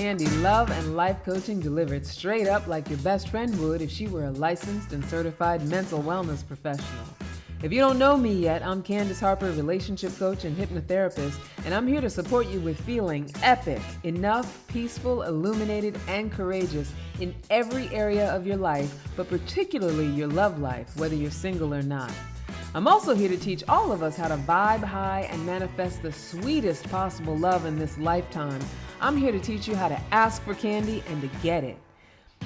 Candy, love and life coaching delivered straight up like your best friend would if she were a licensed and certified mental wellness professional. If you don't know me yet, I'm Candace Harper, relationship coach and hypnotherapist, and I'm here to support you with feeling epic, enough, peaceful, illuminated, and courageous in every area of your life, but particularly your love life, whether you're single or not. I'm also here to teach all of us how to vibe high and manifest the sweetest possible love in this lifetime. I'm here to teach you how to ask for candy and to get it.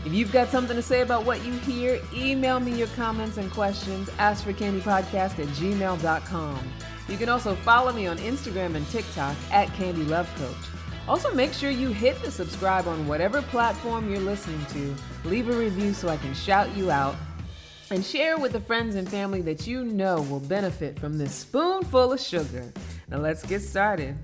If you've got something to say about what you hear, email me your comments and questions, askforcandypodcast@gmail.com. You can also follow me on Instagram and TikTok @CandyLoveCoach. Also, make sure you hit the subscribe on whatever platform you're listening to. Leave a review so I can shout you out. And share with the friends and family that you know will benefit from this spoonful of sugar. Now let's get started.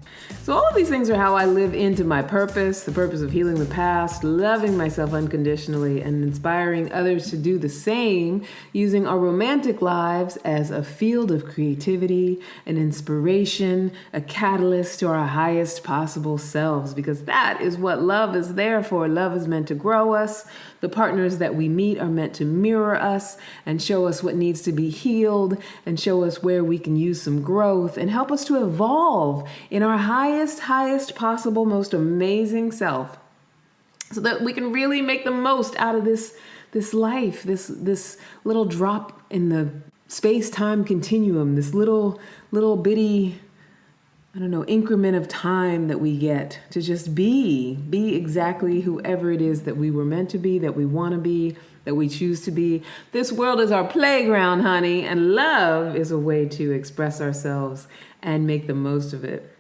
So all of these things are how I live into my purpose, the purpose of healing the past, loving myself unconditionally, and inspiring others to do the same, using our romantic lives as a field of creativity, an inspiration, a catalyst to our highest possible selves, because that is what love is there for. Love is meant to grow us. The partners that we meet are meant to mirror us and show us what needs to be healed and show us where we can use some growth and help us to evolve in our highest possible, most amazing self so that we can really make the most out of this life, this little drop in the space-time continuum, this little bitty, increment of time that we get to just be exactly whoever it is that we were meant to be, that we want to be, that we choose to be. This world is our playground, honey, and love is a way to express ourselves and make the most of it.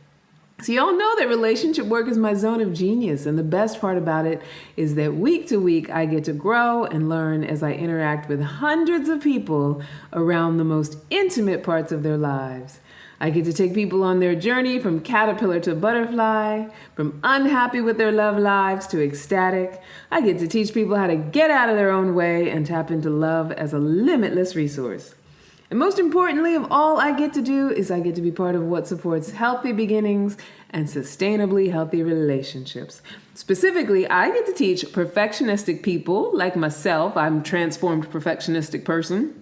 So y'all know that relationship work is my zone of genius, and the best part about it is that week to week I get to grow and learn as I interact with hundreds of people around the most intimate parts of their lives. I get to take people on their journey from caterpillar to butterfly, from unhappy with their love lives to ecstatic. I get to teach people how to get out of their own way and tap into love as a limitless resource. And most importantly of all I get to do is I get to be part of what supports healthy beginnings and sustainably healthy relationships. Specifically, I get to teach perfectionistic people like myself, I'm a transformed perfectionistic person,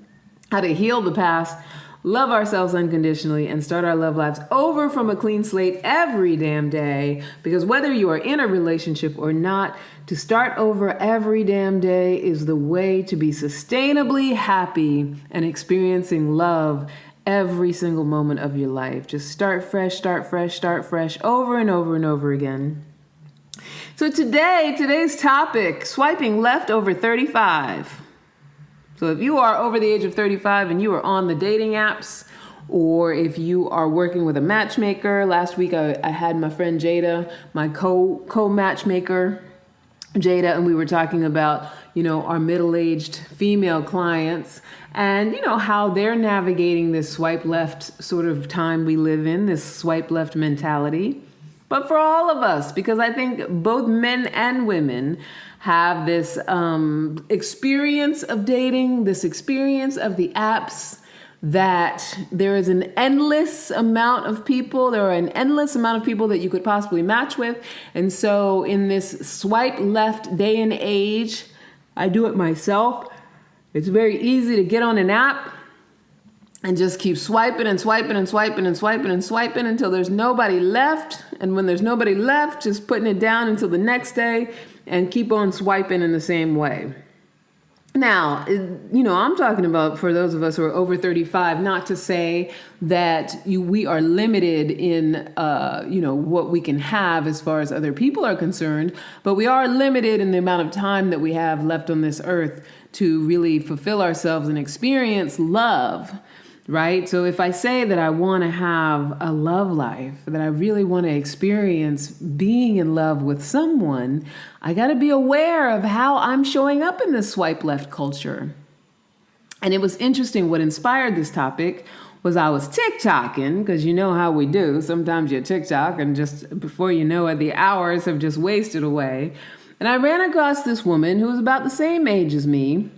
how to heal the past, love ourselves unconditionally, and start our love lives over from a clean slate every damn day. Because whether you are in a relationship or not, to start over every damn day is the way to be sustainably happy and experiencing love every single moment of your life. Just start fresh, over and over and over again. So today's topic, swiping left over 35. So if you are over the age of 35 and you are on the dating apps, or if you are working with a matchmaker, last week I had my friend Jada, my co-matchmaker, Jada, and we were talking about, our middle-aged female clients and, how they're navigating this swipe left sort of time we live in, this swipe left mentality. But for all of us, because I think both men and women have this experience of dating, this experience of the apps, that there is an endless amount of people. There are an endless amount of people that you could possibly match with. And so in this swipe left day and age, I do it myself. It's very easy to get on an app and just keep swiping until there's nobody left. And when there's nobody left, just putting it down until the next day and keep on swiping in the same way. Now, I'm talking about for those of us who are over 35, not to say that we are limited in, what we can have as far as other people are concerned, but we are limited in the amount of time that we have left on this earth to really fulfill ourselves and experience love. Right? So if I say that I want to have a love life, that I really want to experience being in love with someone, I got to be aware of how I'm showing up in this swipe left culture. And it was interesting. What inspired this topic was I was TikToking, because you know how we do. Sometimes you TikTok and just before you know it, the hours have just wasted away. And I ran across this woman who was about the same age as me.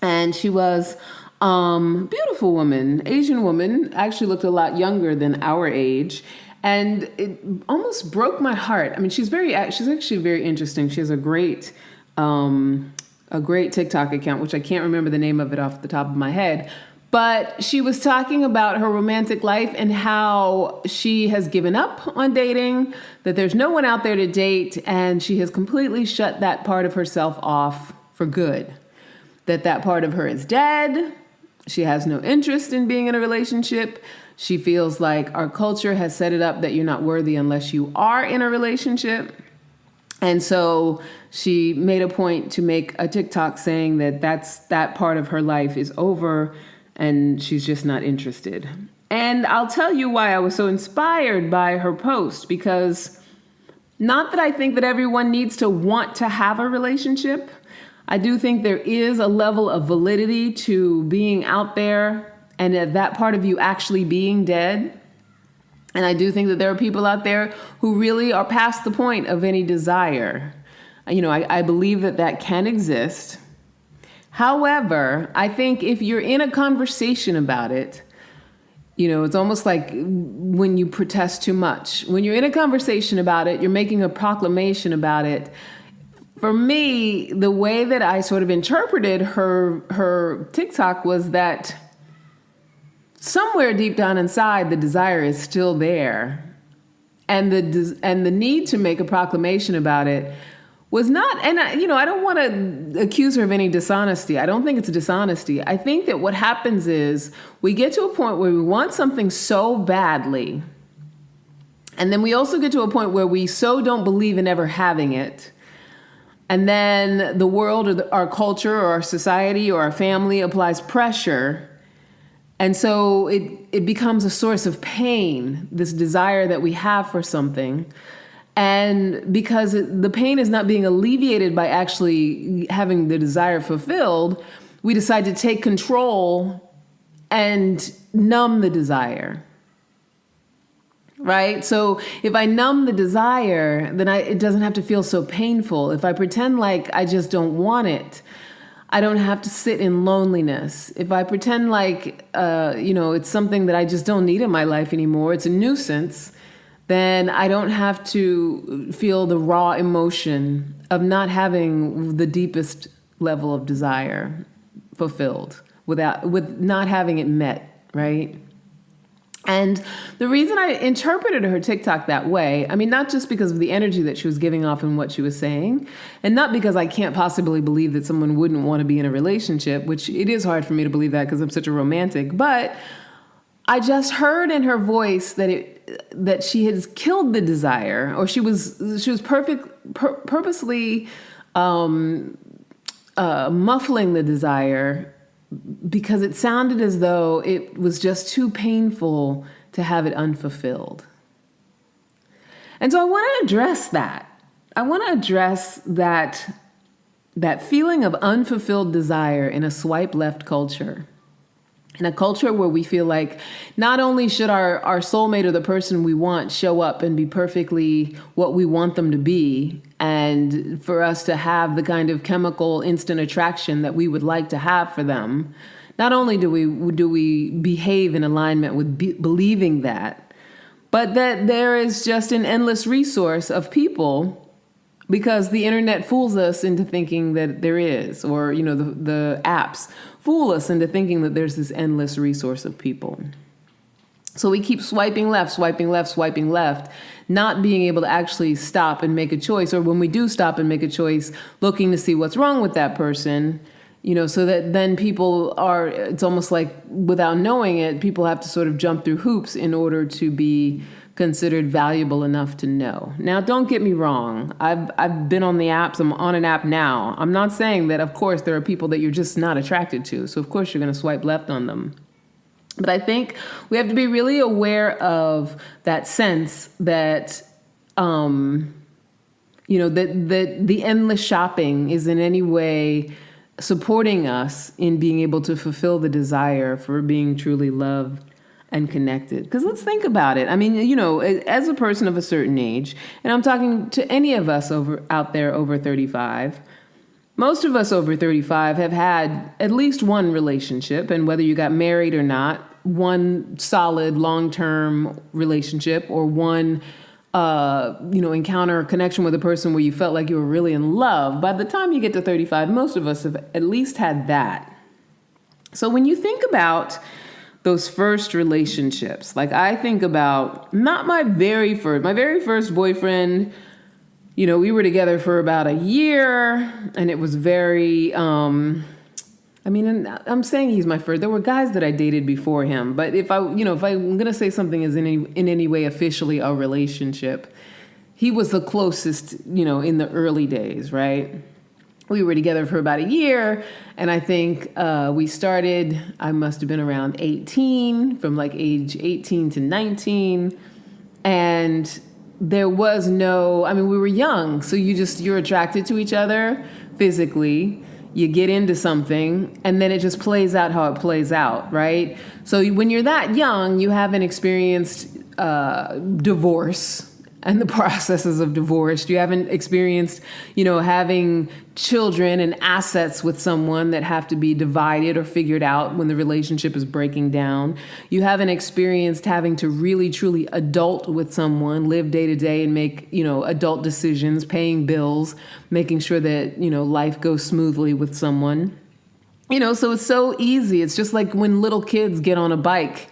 And she was beautiful woman, Asian woman, actually looked a lot younger than our age. And it almost broke my heart. I mean, she's actually very interesting. She has a great TikTok account, which I can't remember the name of it off the top of my head. But she was talking about her romantic life and how she has given up on dating, that there's no one out there to date, and she has completely shut that part of herself off for good. That part of her is dead. She has no interest in being in a relationship. She feels like our culture has set it up that you're not worthy unless you are in a relationship. And so she made a point to make a TikTok saying that part of her life is over and she's just not interested. And I'll tell you why I was so inspired by her post, because not that I think that everyone needs to want to have a relationship. I do think there is a level of validity to being out there and that part of you actually being dead. And I do think that there are people out there who really are past the point of any desire. I believe that can exist. However, I think if you're in a conversation about it, it's almost like when you protest too much. When you're in a conversation about it, you're making a proclamation about it. For me, the way that I sort of interpreted her TikTok was that somewhere deep down inside, the desire is still there. And the need to make a proclamation about it was not, and I don't want to accuse her of any dishonesty. I don't think it's dishonesty. I think that what happens is we get to a point where we want something so badly, and then we also get to a point where we so don't believe in ever having it, and then the world or our culture or our society or our family applies pressure, and so it becomes a source of pain, this desire that we have for something. And because the pain is not being alleviated by actually having the desire fulfilled, we decide to take control and numb the desire. Right? So if I numb the desire, then it doesn't have to feel so painful. If I pretend like I just don't want it, I don't have to sit in loneliness. If I pretend like, it's something that I just don't need in my life anymore, it's a nuisance, then I don't have to feel the raw emotion of not having the deepest level of desire fulfilled with not having it met, right? And the reason I interpreted her TikTok that way, I mean, not just because of the energy that she was giving off and what she was saying, and not because I can't possibly believe that someone wouldn't want to be in a relationship, which it is hard for me to believe that because I'm such a romantic, but I just heard in her voice that she has killed the desire, or she was purposely muffling the desire because it sounded as though it was just too painful to have it unfulfilled. And so I want to address that. I want to address that feeling of unfulfilled desire in a swipe left culture. In a culture where we feel like not only should our soulmate or the person we want show up and be perfectly what we want them to be, and for us to have the kind of chemical instant attraction that we would like to have for them, not only do we behave in alignment with believing that, but that there is just an endless resource of people, because the internet fools us into thinking that there is, or the apps fool us into thinking that there's this endless resource of people. So we keep swiping left, swiping left, swiping left, not being able to actually stop and make a choice, or when we do stop and make a choice, looking to see what's wrong with that person, so that then it's almost like without knowing it, people have to sort of jump through hoops in order to be considered valuable enough to know. Now, don't get me wrong. I've been on the apps. I'm on an app now. I'm not saying that, of course, there are people that you're just not attracted to. So, of course, you're going to swipe left on them. But I think we have to be really aware of that sense that, that the endless shopping is in any way supporting us in being able to fulfill the desire for being truly loved and connected. Because let's think about it. I mean, as a person of a certain age, and I'm talking to any of us out there over 35, most of us over 35 have had at least one relationship, and whether you got married or not, one solid long-term relationship or one encounter or connection with a person where you felt like you were really in love. By the time you get to 35, most of us have at least had that. So when you think about those first relationships, like I think about not my very first boyfriend, we were together for about a year and it was very, and I'm saying he's my first. There were guys that I dated before him, but if I'm gonna say something is in any way officially a relationship, he was the closest, in the early days, right? We were together for about a year, and I think we started. I must have been around 18, from like age 18 to 19, and there was no. We were young, so you're attracted to each other physically. You get into something, and then it just plays out how it plays out, right? So when you're that young, you haven't experienced divorce and the processes of divorce. You haven't experienced, having children and assets with someone that have to be divided or figured out when the relationship is breaking down. You haven't experienced having to really, truly adult with someone, live day to day and make, adult decisions, paying bills, making sure that, life goes smoothly with someone. So it's so easy. It's just like when little kids get on a bike.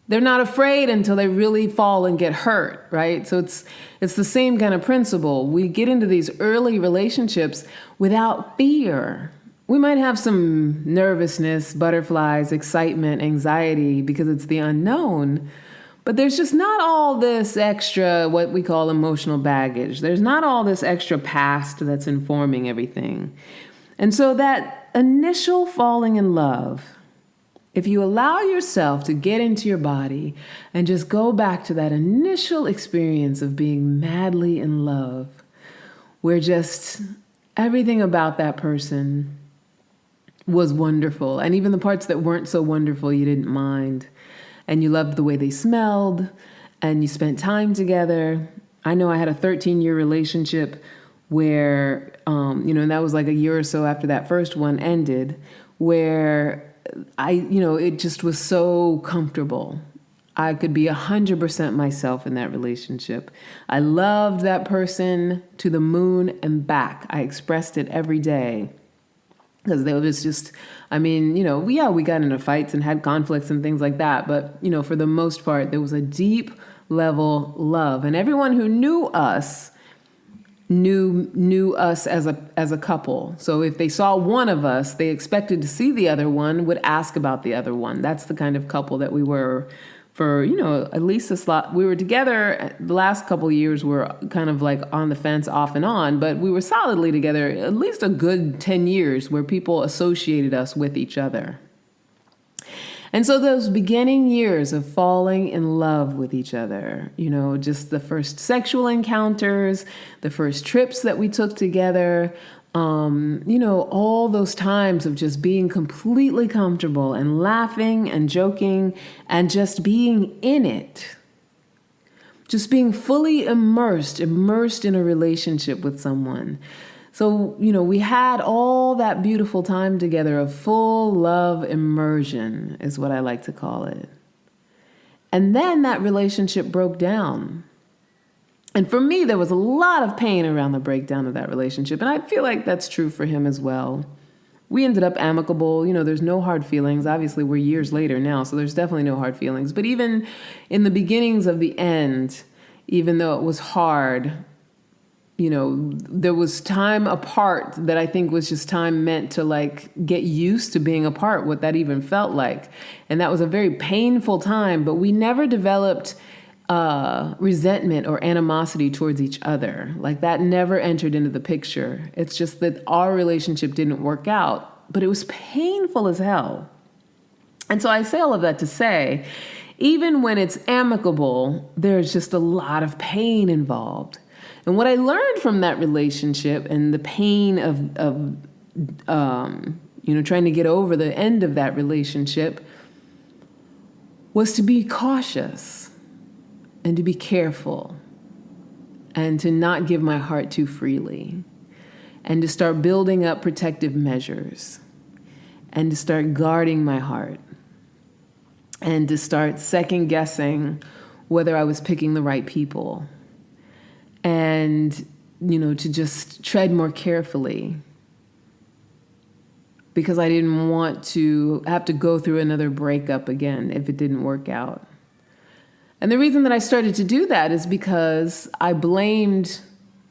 They're not afraid until they really fall and get hurt, right? So it's the same kind of principle. We get into these early relationships without fear. We might have some nervousness, butterflies, excitement, anxiety because it's the unknown, but there's just not all this extra, what we call emotional baggage. There's not all this extra past that's informing everything. And so that initial falling in love, if you allow yourself to get into your body and just go back to that initial experience of being madly in love, where just everything about that person was wonderful, and even the parts that weren't so wonderful, you didn't mind, and you loved the way they smelled, and you spent time together. I know I had a 13-year relationship where, and that was like a year or so after that first one ended, where it just was so comfortable. I could be 100% myself in that relationship. I loved that person to the moon and back. I expressed it every day because there was just, we got into fights and had conflicts and things like that. But, for the most part, there was a deep level love, and everyone who knew us knew us as a couple. So if they saw one of us, they expected to see the other one, would ask about the other one. That's the kind of couple that we were for, at least a slot. We were together. The last couple of years were kind of like on the fence off and on, but we were solidly together at least a good 10 years where people associated us with each other. And so those beginning years of falling in love with each other, just the first sexual encounters, the first trips that we took together, all those times of just being completely comfortable and laughing and joking and just being in it. Just being fully immersed in a relationship with someone. So, we had all that beautiful time together of full love immersion is what I like to call it. And then that relationship broke down. And for me, there was a lot of pain around the breakdown of that relationship. And I feel like that's true for him as well. We ended up amicable. There's no hard feelings. Obviously, we're years later now, so there's definitely no hard feelings. But even in the beginnings of the end, even though it was hard, there was time apart that I think was just time meant to get used to being apart, what that even felt like. And that was a very painful time, but we never developed resentment or animosity towards each other. That never entered into the picture. It's just that our relationship didn't work out, but it was painful as hell. And so I say all of that to say, even when it's amicable, there's just a lot of pain involved. And what I learned from that relationship and the pain of trying to get over the end of that relationship was to be cautious and to be careful and to not give my heart too freely and to start building up protective measures and to start guarding my heart. and to start second guessing whether I was picking the right people, and, to just tread more carefully, because I didn't want to have to go through another breakup again if it didn't work out. And the reason that I started to do that is because I blamed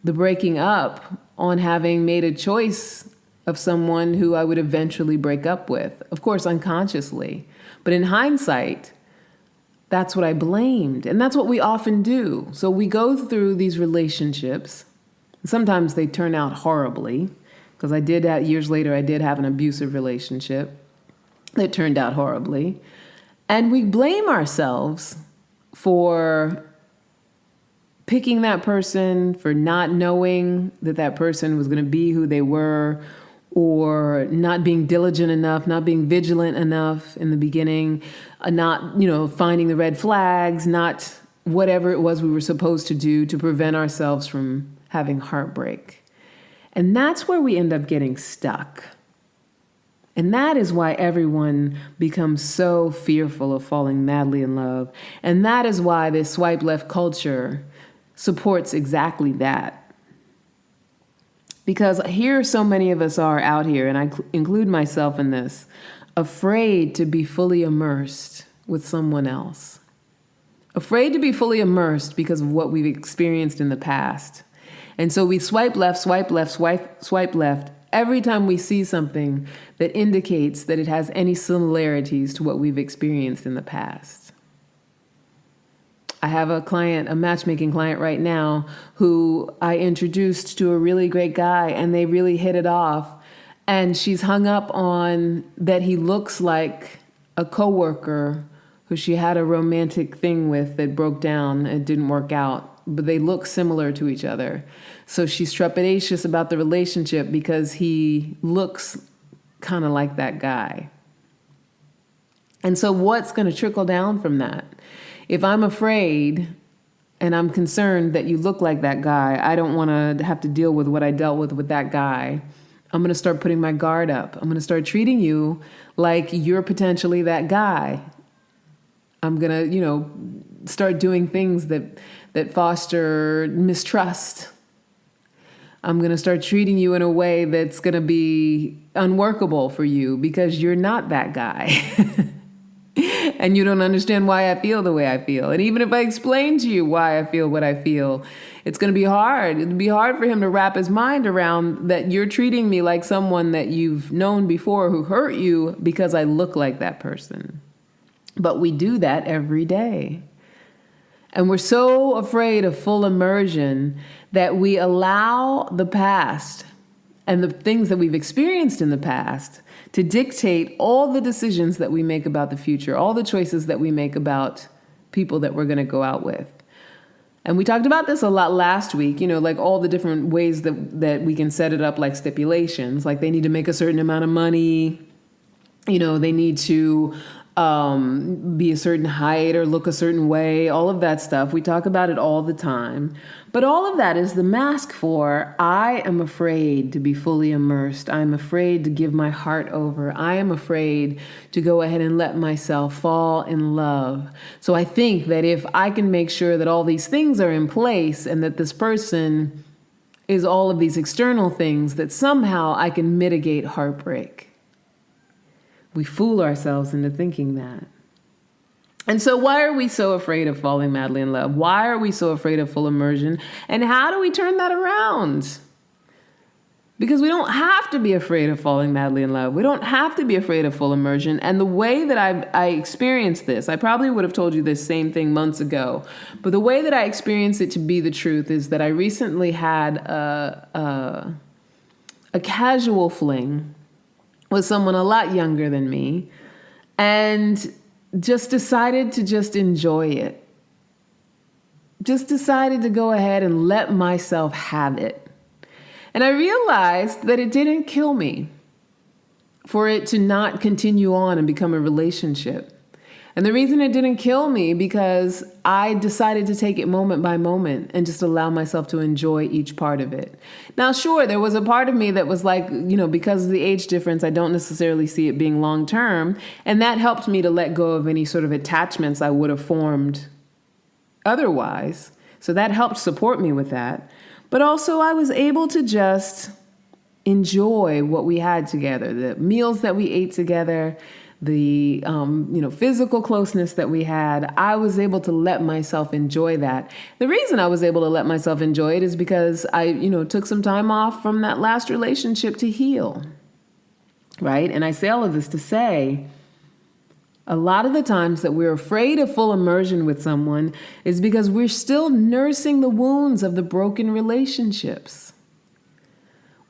the breaking up on having made a choice of someone who I would eventually break up with, of course, unconsciously. But in hindsight, that's what I blamed. And that's what we often do. So we go through these relationships. Sometimes they turn out horribly, because years later, I did have an abusive relationship that turned out horribly. And we blame ourselves for picking that person, for not knowing that that person was going to be who they were, or not being diligent enough, not being vigilant enough in the beginning, not, finding the red flags, not whatever it was we were supposed to do to prevent ourselves from having heartbreak. And that's where we end up getting stuck. And that is why everyone becomes so fearful of falling madly in love. And that is why this swipe left culture supports exactly that. Because here so many of us are out here, and I include myself in this, afraid to be fully immersed with someone else. Afraid to be fully immersed because of what we've experienced in the past. And so we swipe left, swipe left, swipe left every time we see something that indicates that it has any similarities to what we've experienced in the past. I have a matchmaking client right now who I introduced to a really great guy, and they really hit it off. And she's hung up on that he looks like a coworker who she had a romantic thing with that broke down and didn't work out, but they look similar to each other. So she's trepidatious about the relationship because he looks kind of like that guy. And so what's going to trickle down from that? If I'm afraid and I'm concerned that you look like that guy, I don't want to have to deal with what I dealt with that guy. I'm going to start putting my guard up. I'm going to start treating you like you're potentially that guy. I'm going to, start doing things that foster mistrust. I'm going to start treating you in a way that's going to be unworkable for you because you're not that guy. And you don't understand why I feel the way I feel. And even if I explain to you why I feel what I feel, it's going to be hard. It'll be hard for him to wrap his mind around that you're treating me like someone that you've known before who hurt you because I look like that person. But we do that every day. And we're so afraid of full immersion that we allow the past and the things that we've experienced in the past to dictate all the decisions that we make about the future, all the choices that we make about people that we're going to go out with. And we talked about this a lot last week, like all the different ways that we can set it up, like stipulations, like they need to make a certain amount of money, they need to be a certain height or look a certain way, all of that stuff. We talk about it all the time. But all of that is the mask for, I am afraid to be fully immersed. I'm afraid to give my heart over. I am afraid to go ahead and let myself fall in love. So I think that if I can make sure that all these things are in place and that this person is all of these external things, that somehow I can mitigate heartbreak. We fool ourselves into thinking that. And so why are we so afraid of falling madly in love? Why are we so afraid of full immersion? And how do we turn that around? Because we don't have to be afraid of falling madly in love. We don't have to be afraid of full immersion. And the way that I experienced this, I probably would have told you this same thing months ago, but the way that I experienced it to be the truth is that I recently had a casual fling with someone a lot younger than me, and just decided to just enjoy it. Just decided to go ahead and let myself have it. And I realized that it didn't kill me for it to not continue on and become a relationship. And the reason it didn't kill me because I decided to take it moment by moment and just allow myself to enjoy each part of it. Now, sure, there was a part of me that was like, because of the age difference, I don't necessarily see it being long term. And that helped me to let go of any sort of attachments I would have formed otherwise. So that helped support me with that. But also I was able to just enjoy what we had together, the meals that we ate together, the physical closeness that we had. I was able to let myself enjoy that. The reason I was able to let myself enjoy it is because I took some time off from that last relationship to heal, right? And I say all of this to say, a lot of the times that we're afraid of full immersion with someone is because we're still nursing the wounds of the broken relationships.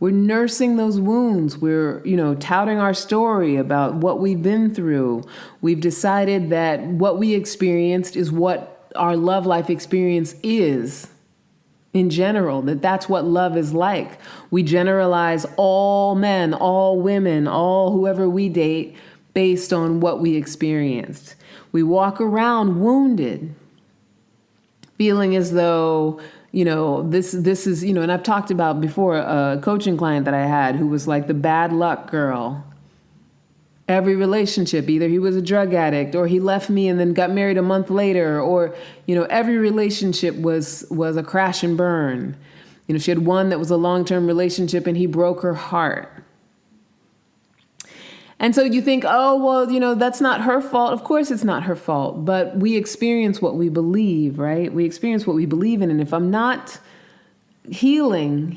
We're nursing those wounds. We're, touting our story about what we've been through. We've decided that what we experienced is what our love life experience is in general, that's what love is like. We generalize all men, all women, all whoever we date based on what we experienced. We walk around wounded, feeling as though, this is, and I've talked about before a coaching client that I had who was like the bad luck girl. Every relationship, either he was a drug addict or he left me and then got married a month later, or, every relationship was a crash and burn. She had one that was a long-term relationship and he broke her heart. And so you think, oh, well, that's not her fault. Of course it's not her fault, but we experience what we believe, right? We experience what we believe in. And if I'm not healing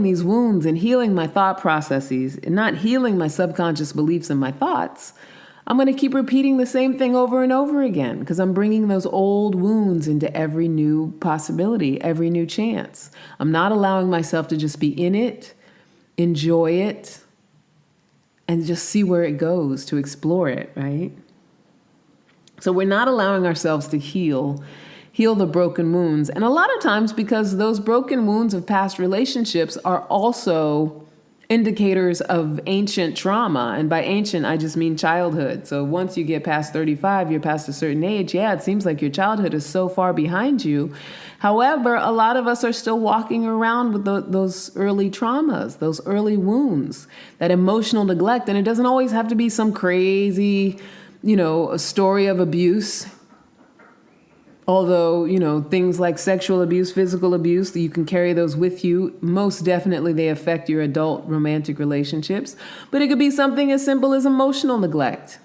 these wounds and healing my thought processes and not healing my subconscious beliefs and my thoughts, I'm going to keep repeating the same thing over and over again because I'm bringing those old wounds into every new possibility, every new chance. I'm not allowing myself to just be in it, enjoy it, and just see where it goes, to explore it, right? So we're not allowing ourselves to heal the broken wounds. And a lot of times because those broken wounds of past relationships are also indicators of ancient trauma. And by ancient, I just mean childhood. So once you get past 35, you're past a certain age. Yeah, it seems like your childhood is so far behind you. However, a lot of us are still walking around with those early traumas, those early wounds, that emotional neglect. And it doesn't always have to be some crazy, a story of abuse. Although, things like sexual abuse, physical abuse, you can carry those with you. Most definitely they affect your adult romantic relationships. But it could be something as simple as emotional neglect.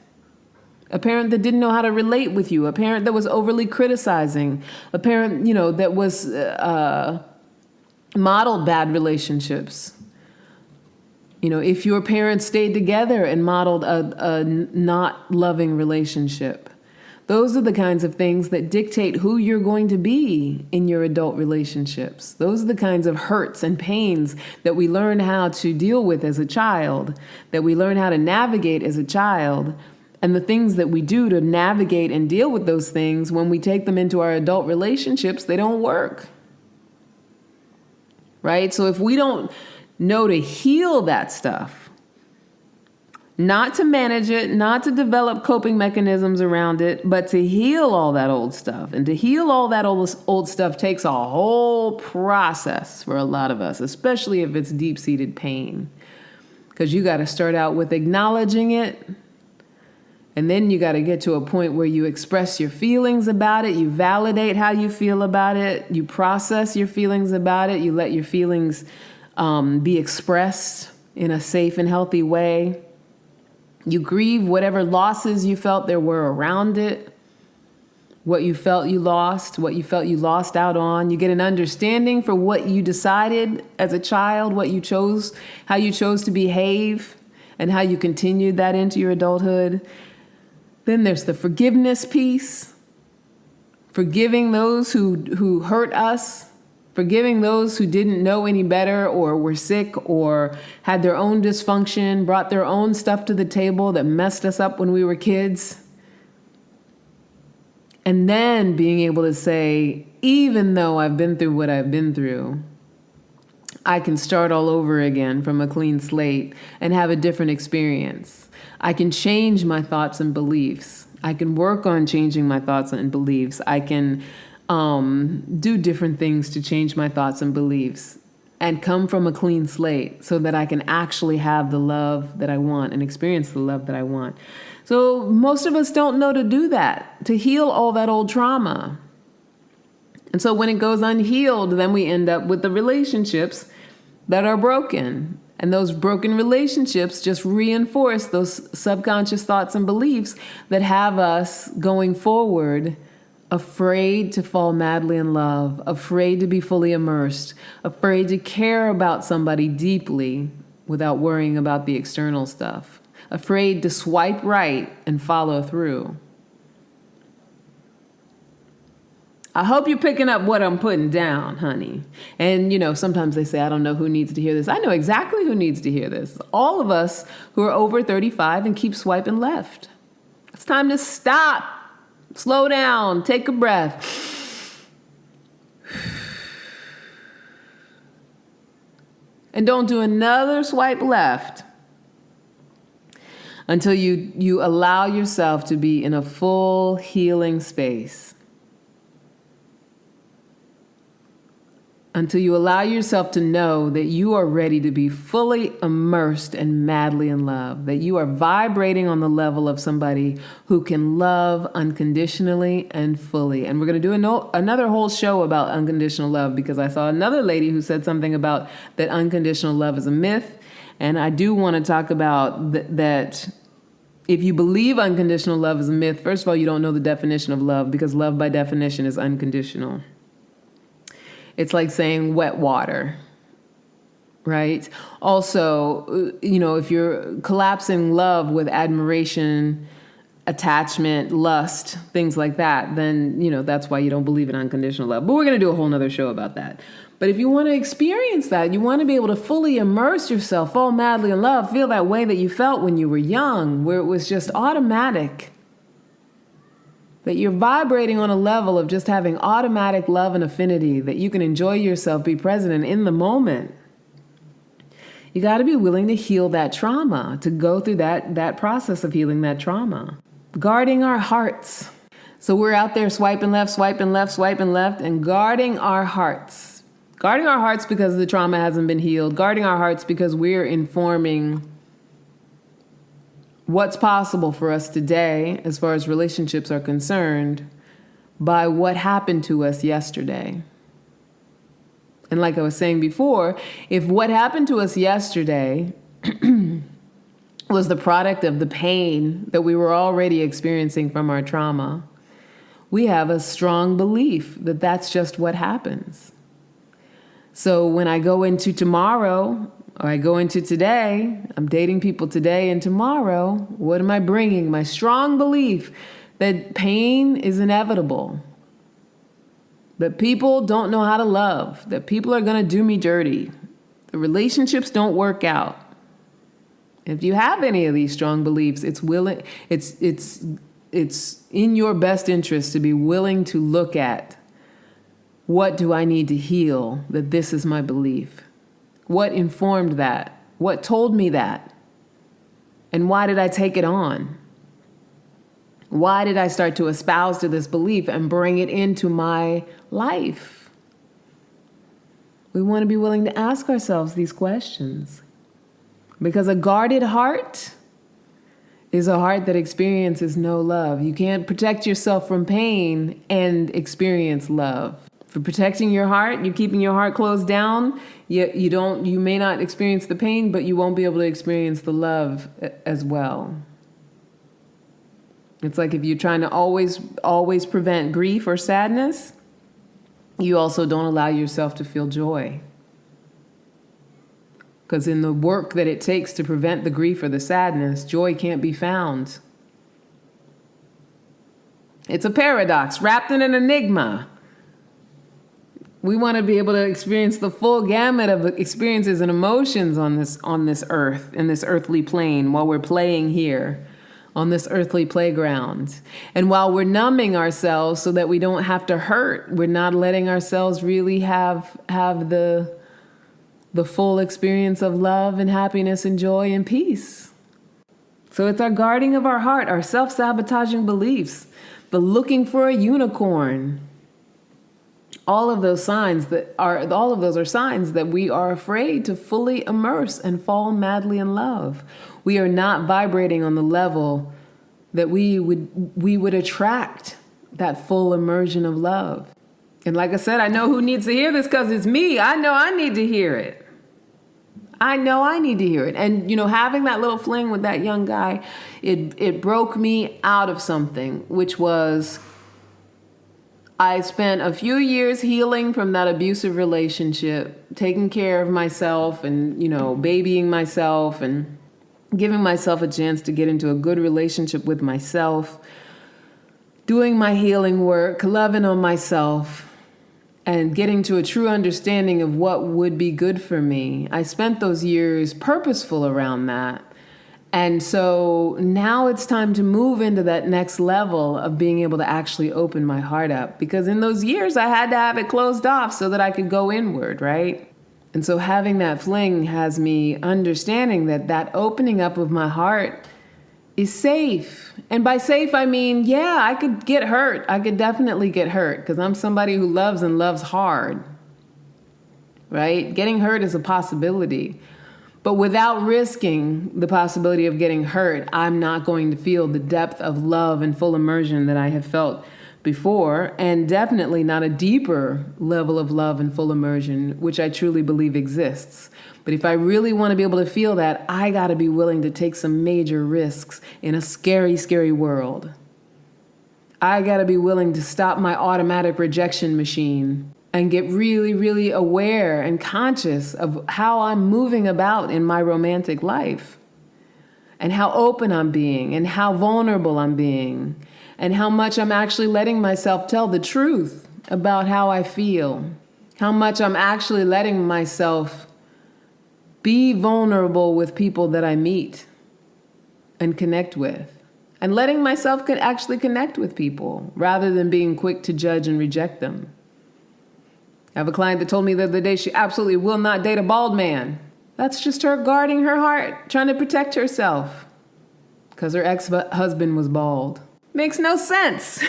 A parent that didn't know how to relate with you, a parent that was overly criticizing, a parent, that was modeled bad relationships. If your parents stayed together and modeled a not loving relationship. Those are the kinds of things that dictate who you're going to be in your adult relationships. Those are the kinds of hurts and pains that we learn how to deal with as a child, that we learn how to navigate as a child. And the things that we do to navigate and deal with those things, when we take them into our adult relationships, they don't work. Right? So if we don't know to heal that stuff, not to manage it, not to develop coping mechanisms around it, but to heal all that old stuff. And to heal all that old stuff takes a whole process for a lot of us, especially if it's deep-seated pain. Because you got to start out with acknowledging it. And then you got to get to a point where you express your feelings about it. You validate how you feel about it. You process your feelings about it. You let your feelings be expressed in a safe and healthy way. You grieve whatever losses you felt there were around it, what you felt you lost, what you felt you lost out on. You get an understanding for what you decided as a child, what you chose, how you chose to behave, and how you continued that into your adulthood. Then there's the forgiveness piece, forgiving those who hurt us, forgiving those who didn't know any better or were sick or had their own dysfunction, brought their own stuff to the table that messed us up when we were kids. And then being able to say, even though I've been through what I've been through, I can start all over again from a clean slate and have a different experience. I can change my thoughts and beliefs. I can work on changing my thoughts and beliefs. I can do different things to change my thoughts and beliefs and come from a clean slate so that I can actually have the love that I want and experience the love that I want. So most of us don't know to do that, to heal all that old trauma. And so when it goes unhealed, then we end up with the relationships that are broken. And those broken relationships just reinforce those subconscious thoughts and beliefs that have us going forward afraid to fall madly in love, afraid to be fully immersed, afraid to care about somebody deeply without worrying about the external stuff, afraid to swipe right and follow through. I hope you're picking up what I'm putting down, honey. And, sometimes they say, I don't know who needs to hear this. I know exactly who needs to hear this. All of us who are over 35 and keep swiping left. It's time to stop. Slow down. Take a breath. And don't do another swipe left until you allow yourself to be in a full healing space. Until you allow yourself to know that you are ready to be fully immersed and madly in love, that you are vibrating on the level of somebody who can love unconditionally and fully. And we're going to do another whole show about unconditional love, because I saw another lady who said something about that unconditional love is a myth. And I do want to talk about that. If you believe unconditional love is a myth, first of all, you don't know the definition of love, because love by definition is unconditional. It's like saying wet water, right? Also, if you're collapsing love with admiration, attachment, lust, things like that, then, that's why you don't believe in unconditional love. But we're going to do a whole nother show about that. But if you want to experience that, you want to be able to fully immerse yourself, fall madly in love, feel that way that you felt when you were young, where it was just automatic. That you're vibrating on a level of just having automatic love and affinity, that you can enjoy yourself, be present and in the moment. You got to be willing to heal that trauma, to go through that process of healing that trauma. Guarding our hearts. So we're out there swiping left, and guarding our hearts. Guarding our hearts because the trauma hasn't been healed. Guarding our hearts because we're informing what's possible for us today, as far as relationships are concerned, by what happened to us yesterday. And like I was saying before, if what happened to us yesterday was the product of the pain that we were already experiencing from our trauma, we have a strong belief that that's just what happens. So when I go into tomorrow, or I go into today, I'm dating people today and tomorrow, what am I bringing? My strong belief that pain is inevitable, that people don't know how to love, that people are going to do me dirty, the relationships don't work out. If you have any of these strong beliefs, it's in your best interest to be willing to look at, what do I need to heal that this is my belief? What informed that? What told me that? And why did I take it on? Why did I start to espouse to this belief and bring it into my life? We want to be willing to ask ourselves these questions. Because a guarded heart is a heart that experiences no love. You can't protect yourself from pain and experience love. For protecting your heart, you're keeping your heart closed down. You may not experience the pain, but you won't be able to experience the love as well. It's like if you're trying to always prevent grief or sadness, you also don't allow yourself to feel joy. Because in the work that it takes to prevent the grief or the sadness, joy can't be found. It's a paradox wrapped in an enigma. We want to be able to experience the full gamut of experiences and emotions on this earth, in this earthly plane, while we're playing here on this earthly playground. And while we're numbing ourselves so that we don't have to hurt, we're not letting ourselves really have the full experience of love and happiness and joy and peace. So it's our guarding of our heart, our self-sabotaging beliefs, the looking for a unicorn. All of those are signs that we are afraid to fully immerse and fall madly in love. We are not vibrating on the level that we would attract that full immersion of love. And like I said, I know who needs to hear this because it's me. I know I need to hear it. And, having that little fling with that young guy, it broke me out of something, which was I spent a few years healing from that abusive relationship, taking care of myself and, babying myself and giving myself a chance to get into a good relationship with myself, doing my healing work, loving on myself, and getting to a true understanding of what would be good for me. I spent those years purposeful around that. And so now it's time to move into that next level of being able to actually open my heart up. Because in those years, I had to have it closed off so that I could go inward, right? And so having that fling has me understanding that opening up of my heart is safe. And by safe, I mean, yeah, I could get hurt. I could definitely get hurt because I'm somebody who loves and loves hard, right? Getting hurt is a possibility. But without risking the possibility of getting hurt, I'm not going to feel the depth of love and full immersion that I have felt before, and definitely not a deeper level of love and full immersion, which I truly believe exists. But if I really want to be able to feel that, I got to be willing to take some major risks in a scary, scary world. I got to be willing to stop my automatic rejection machine and get really, really aware and conscious of how I'm moving about in my romantic life and how open I'm being and how vulnerable I'm being and how much I'm actually letting myself tell the truth about how I feel, how much I'm actually letting myself be vulnerable with people that I meet and connect with, and letting myself actually connect with people rather than being quick to judge and reject them. I have a client that told me the other day she absolutely will not date a bald man. That's just her guarding her heart, trying to protect herself because her ex-husband was bald. Makes no sense.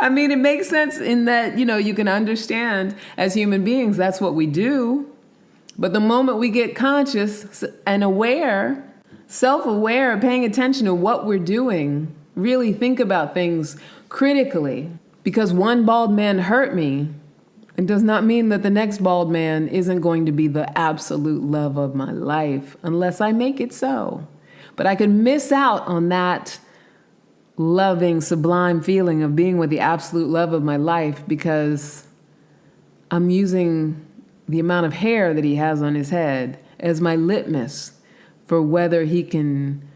I mean, it makes sense in that, you can understand as human beings, that's what we do. But the moment we get conscious and aware, self-aware, paying attention to what we're doing, really think about things critically. Because one bald man hurt me, it does not mean that the next bald man isn't going to be the absolute love of my life unless I make it so. But I could miss out on that loving, sublime feeling of being with the absolute love of my life because I'm using the amount of hair that he has on his head as my litmus for whether he can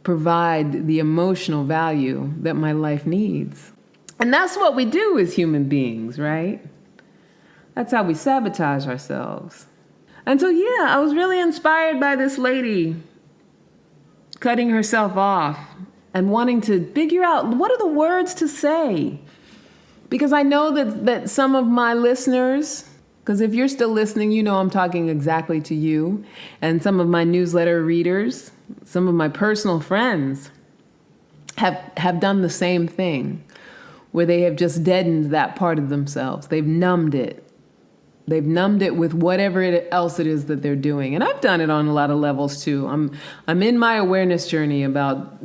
provide the emotional value that my life needs. And that's what we do as human beings, right? That's how we sabotage ourselves. And so, yeah, I was really inspired by this lady cutting herself off and wanting to figure out what are the words to say. Because I know that some of my listeners, because if you're still listening, I'm talking exactly to you, and some of my newsletter readers, some of my personal friends have done the same thing, where they have just deadened that part of themselves. They've numbed it. They've numbed it with whatever else it is that they're doing. And I've done it on a lot of levels too. I'm in my awareness journey about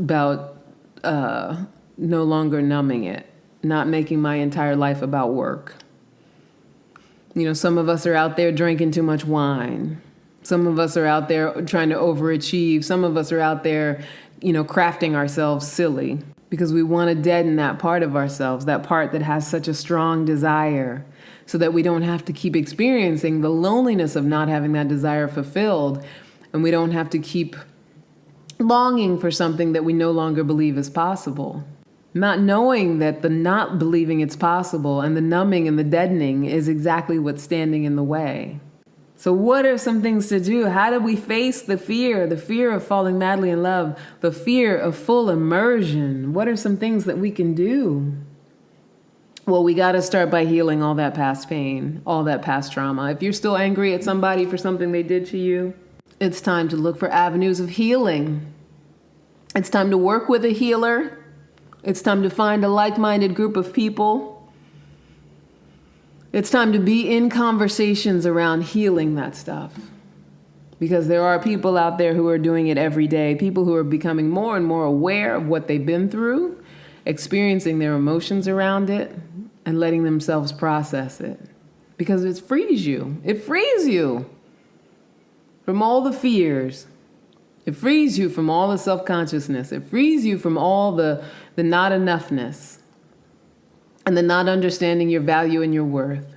no longer numbing it, not making my entire life about work. Some of us are out there drinking too much wine. Some of us are out there trying to overachieve. Some of us are out there, crafting ourselves silly because we want to deaden that part of ourselves, that part that has such a strong desire, so that we don't have to keep experiencing the loneliness of not having that desire fulfilled, and we don't have to keep longing for something that we no longer believe is possible. Not knowing that the not believing it's possible and the numbing and the deadening is exactly what's standing in the way. So what are some things to do? How do we face the fear of falling madly in love, the fear of full immersion? What are some things that we can do? Well, we got to start by healing all that past pain, all that past trauma. If you're still angry at somebody for something they did to you, It's time to look for avenues of healing. It's time to work with a healer. It's time to find a like-minded group of people. It's time to be in conversations around healing that stuff. Because there are people out there who are doing it every day, people who are becoming more and more aware of what they've been through, experiencing their emotions around it, and letting themselves process it. Because it frees you. It frees you from all the fears. It frees you from all the self-consciousness. It frees you from all the not enoughness and the not understanding your value and your worth.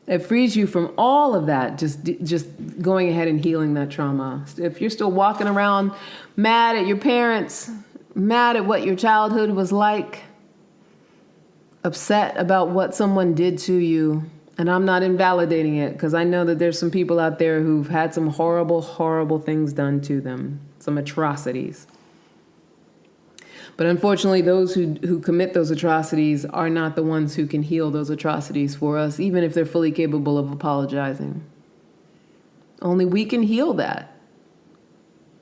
It frees you from all of that, just going ahead and healing that trauma. If you're still walking around mad at your parents, mad at what your childhood was like, upset about what someone did to you, and I'm not invalidating it because I know that there's some people out there who've had some horrible, horrible things done to them, some atrocities. But unfortunately, those who commit those atrocities are not the ones who can heal those atrocities for us, even if they're fully capable of apologizing. Only we can heal that.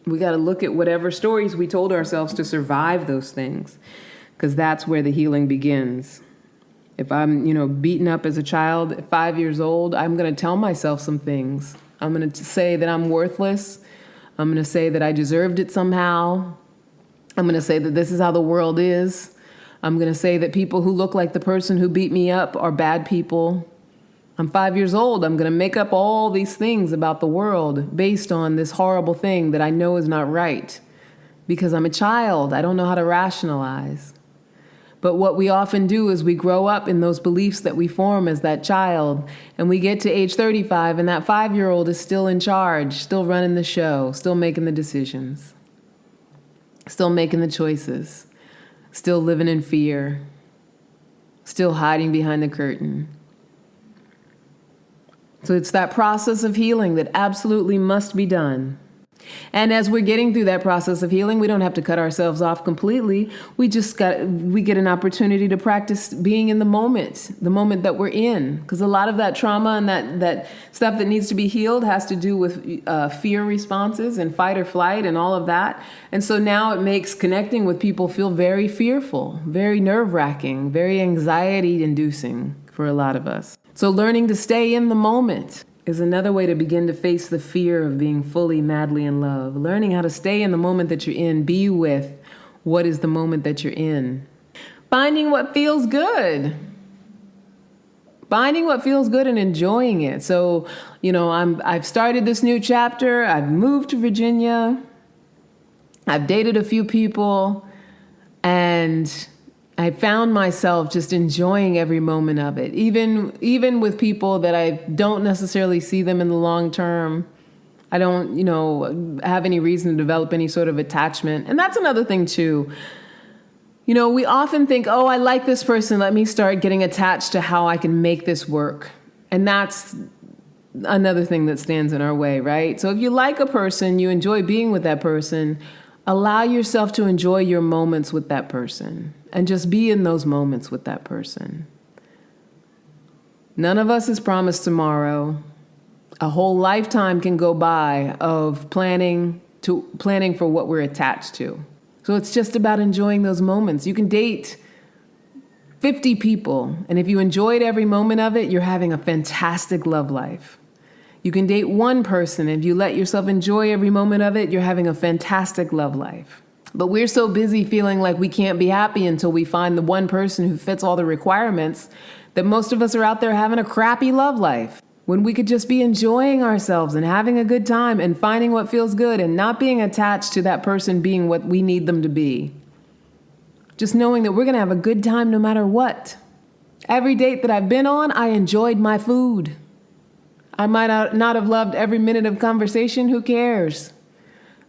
We got to look at whatever stories we told ourselves to survive those things, because that's where the healing begins. If I'm, beaten up as a child at 5 years old, I'm going to tell myself some things. I'm going to say that I'm worthless. I'm going to say that I deserved it somehow. I'm going to say that this is how the world is. I'm going to say that people who look like the person who beat me up are bad people. I'm 5 years old. I'm going to make up all these things about the world based on this horrible thing that I know is not right. Because I'm a child. I don't know how to rationalize. But what we often do is we grow up in those beliefs that we form as that child, and we get to age 35, and that 5-year-old is still in charge, still running the show, still making the decisions, still making the choices, still living in fear, still hiding behind the curtain. So it's that process of healing that absolutely must be done. And as we're getting through that process of healing, we don't have to cut ourselves off completely. We get an opportunity to practice being in the moment that we're in. Because a lot of that trauma and that stuff that needs to be healed has to do with fear responses and fight or flight and all of that. And so now it makes connecting with people feel very fearful, very nerve-wracking, very anxiety-inducing for a lot of us. So learning to stay in the moment is another way to begin to face the fear of being fully, madly in love. Learning how to stay in the moment that you're in, be with what is the moment that you're in. Finding what feels good. Finding what feels good and enjoying it. So, I've started this new chapter. I've moved to Virginia. I've dated a few people, and I found myself just enjoying every moment of it, even with people that I don't necessarily see them in the long term. I don't, have any reason to develop any sort of attachment. And that's another thing too. We often think, oh, I like this person. Let me start getting attached to how I can make this work. And that's another thing that stands in our way, right? So if you like a person, you enjoy being with that person, allow yourself to enjoy your moments with that person and just be in those moments with that person. None of us is promised tomorrow. A whole lifetime can go by of planning for what we're attached to. So it's just about enjoying those moments. You can date 50 people, and if you enjoyed every moment of it, you're having a fantastic love life. You can date one person. If you let yourself enjoy every moment of it, you're having a fantastic love life. But we're so busy feeling like we can't be happy until we find the one person who fits all the requirements that most of us are out there having a crappy love life. When we could just be enjoying ourselves and having a good time and finding what feels good and not being attached to that person being what we need them to be. Just knowing that we're going to have a good time no matter what. Every date that I've been on, I enjoyed my food. I might not have loved every minute of conversation. Who cares?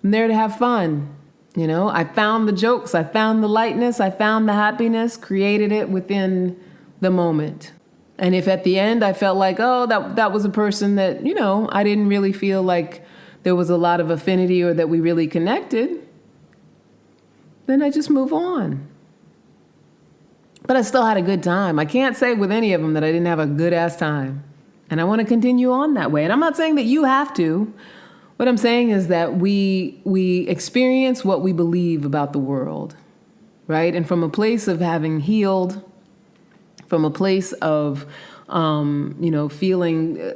I'm there to have fun. I found the jokes. I found the lightness. I found the happiness, created it within the moment. And if at the end I felt like, oh, that was a person that, I didn't really feel like there was a lot of affinity or that we really connected, then I just move on. But I still had a good time. I can't say with any of them that I didn't have a good ass time. And I want to continue on that way. And I'm not saying that you have to. What I'm saying is that we experience what we believe about the world, right? And from a place of having healed, from a place of, feeling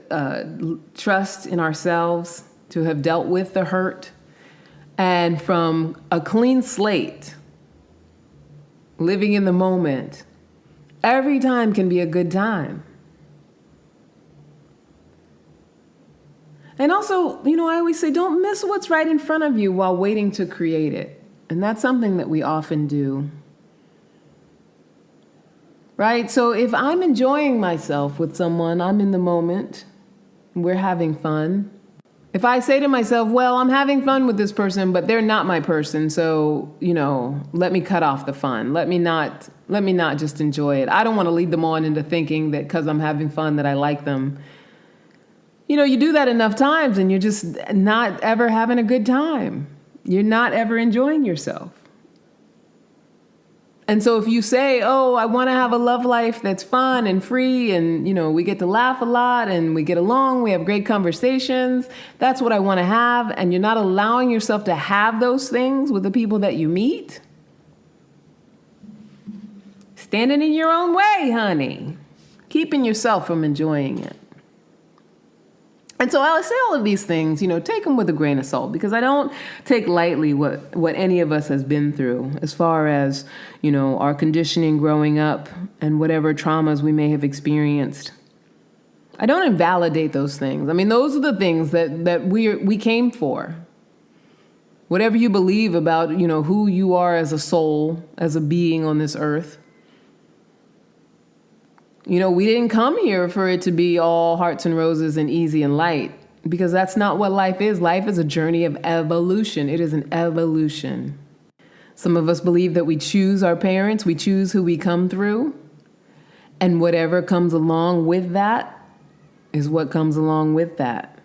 trust in ourselves to have dealt with the hurt, and from a clean slate, living in the moment, every time can be a good time. And also, I always say, don't miss what's right in front of you while waiting to create it. And that's something that we often do. Right? So if I'm enjoying myself with someone, I'm in the moment, we're having fun. If I say to myself, well, I'm having fun with this person, but they're not my person, so, let me cut off the fun. Let me not just enjoy it. I don't want to lead them on into thinking that because I'm having fun that I like them. You do that enough times and you're just not ever having a good time. You're not ever enjoying yourself. And so if you say, oh, I want to have a love life that's fun and free and, we get to laugh a lot and we get along, we have great conversations, that's what I want to have, and you're not allowing yourself to have those things with the people that you meet, standing in your own way, honey, keeping yourself from enjoying it. And so I say all of these things, take them with a grain of salt, because I don't take lightly what any of us has been through as far as, our conditioning growing up and whatever traumas we may have experienced. I don't invalidate those things. I mean, those are the things that we came for. Whatever you believe about, who you are as a soul, as a being on this earth. We didn't come here for it to be all hearts and roses and easy and light, because that's not what life is. Life is a journey of evolution. It is an evolution. Some of us believe that we choose our parents, we choose who we come through, and whatever comes along with that is what comes along with that.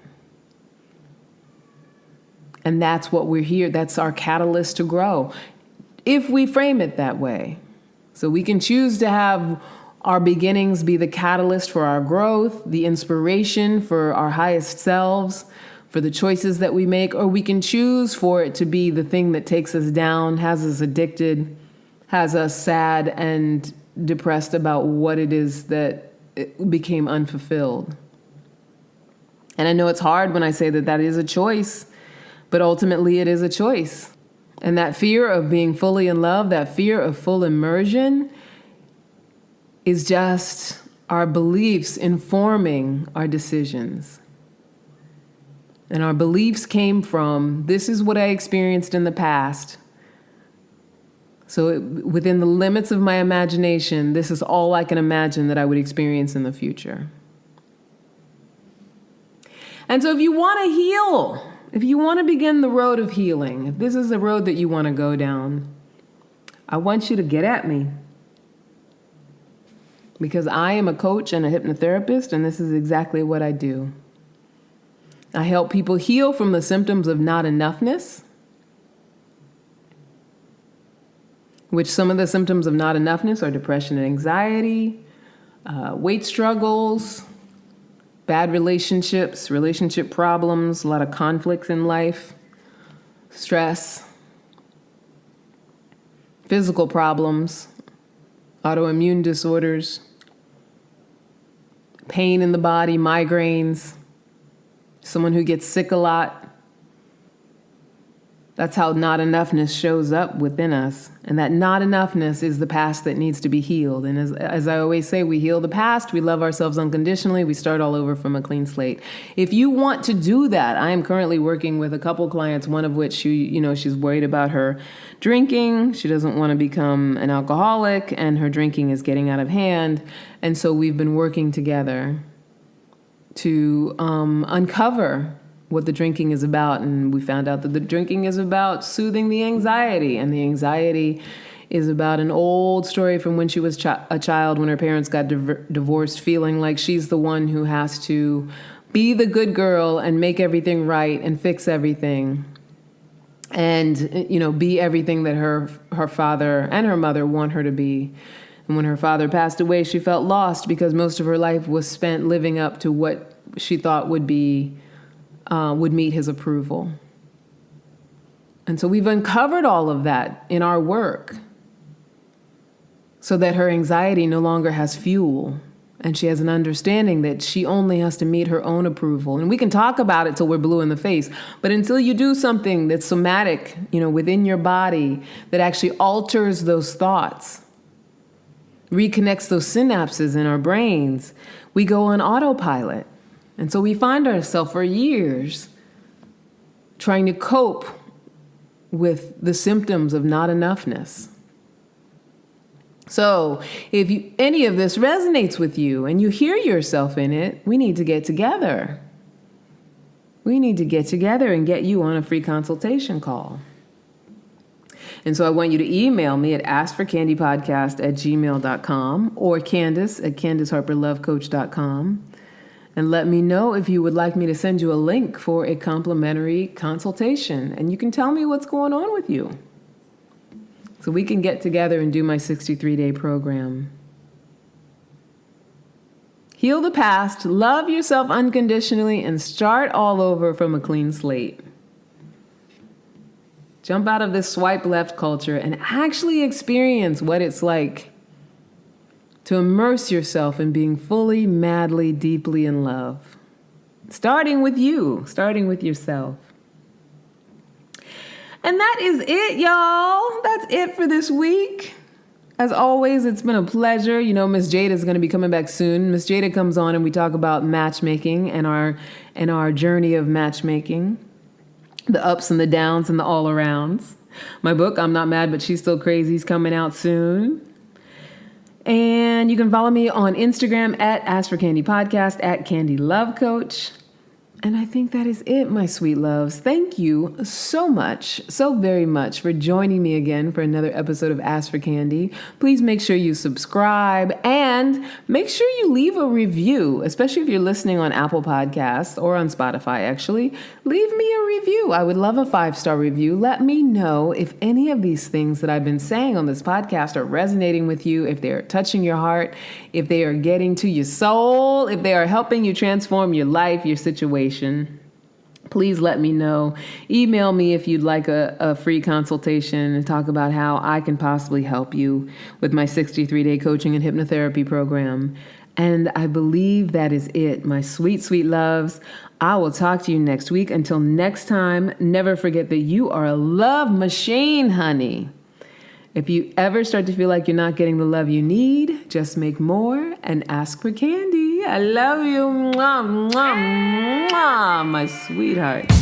And that's what we're here. That's our catalyst to grow, if we frame it that way. So we can choose to have our beginnings be the catalyst for our growth, the inspiration for our highest selves, for the choices that we make, or we can choose for it to be the thing that takes us down, has us addicted, has us sad and depressed about what it is that it became unfulfilled. And I know it's hard when I say that is a choice, but ultimately it is a choice. And that fear of being fully in love, that fear of full immersion, is just our beliefs informing our decisions. And our beliefs came from, this is what I experienced in the past. So within the limits of my imagination, this is all I can imagine that I would experience in the future. And so if you want to heal, if you want to begin the road of healing, if this is the road that you want to go down, I want you to get at me. Because I am a coach and a hypnotherapist, and this is exactly what I do. I help people heal from the symptoms of not enoughness, which some of the symptoms of not enoughness are depression and anxiety, weight struggles, bad relationships, relationship problems, a lot of conflicts in life, stress, physical problems, autoimmune disorders, pain in the body, migraines, someone who gets sick a lot. That's how not enoughness shows up within us. And that not enoughness is the past that needs to be healed. And as I always say, we heal the past, we love ourselves unconditionally, we start all over from a clean slate. If you want to do that, I am currently working with a couple clients, one of which she's worried about her drinking. She doesn't want to become an alcoholic, and her drinking is getting out of hand. And so we've been working together to uncover what the drinking is about. And we found out that the drinking is about soothing the anxiety. And the anxiety is about an old story from when she was a child, when her parents got divorced, feeling like she's the one who has to be the good girl and make everything right and fix everything. And, be everything that her father and her mother want her to be. And when her father passed away, she felt lost because most of her life was spent living up to what she thought would be would meet his approval. And so we've uncovered all of that in our work so that her anxiety no longer has fuel. And she has an understanding that she only has to meet her own approval. And we can talk about it till we're blue in the face. But until you do something that's somatic, within your body that actually alters those thoughts, reconnects those synapses in our brains, we go on autopilot. And so we find ourselves for years trying to cope with the symptoms of not enoughness. So if any of this resonates with you and you hear yourself in it, we need to get together. We need to get together and get you on a free consultation call. And so I want you to email me at askforcandypodcast@gmail.com or Candace@CandaceHarperLoveCoach.com and let me know if you would like me to send you a link for a complimentary consultation. And you can tell me what's going on with you, so we can get together and do my 63-day program. Heal the past, love yourself unconditionally, and start all over from a clean slate. Jump out of this swipe left culture and actually experience what it's like to immerse yourself in being fully, madly, deeply in love. Starting with you, starting with yourself. And that is it, y'all. That's it for this week. As always, it's been a pleasure. Miss Jada is going to be coming back soon. Miss Jada comes on and we talk about matchmaking and our journey of matchmaking, the ups and the downs and the all arounds. My book, I'm Not Mad, But She's Still Crazy, is coming out soon. And you can follow me on Instagram at Ask for Candy Podcast, at Candy Love Coach. And I think that is it, my sweet loves. Thank you so much, so very much for joining me again for another episode of Ask for Candy. Please make sure you subscribe and make sure you leave a review, especially if you're listening on Apple Podcasts or on Spotify, actually. Leave me a review. I would love a 5-star review. Let me know if any of these things that I've been saying on this podcast are resonating with you, if they are touching your heart, if they are getting to your soul, if they are helping you transform your life, your situation. Please let me know. Email me if you'd like a free consultation and talk about how I can possibly help you with my 63-day coaching and hypnotherapy program. And I believe that is it, my sweet, sweet loves. I will talk to you next week. Until next time, never forget that you are a love machine, honey. If you ever start to feel like you're not getting the love you need, just make more and ask for candy. I love you. Mwah, mwah, mwah, my sweetheart.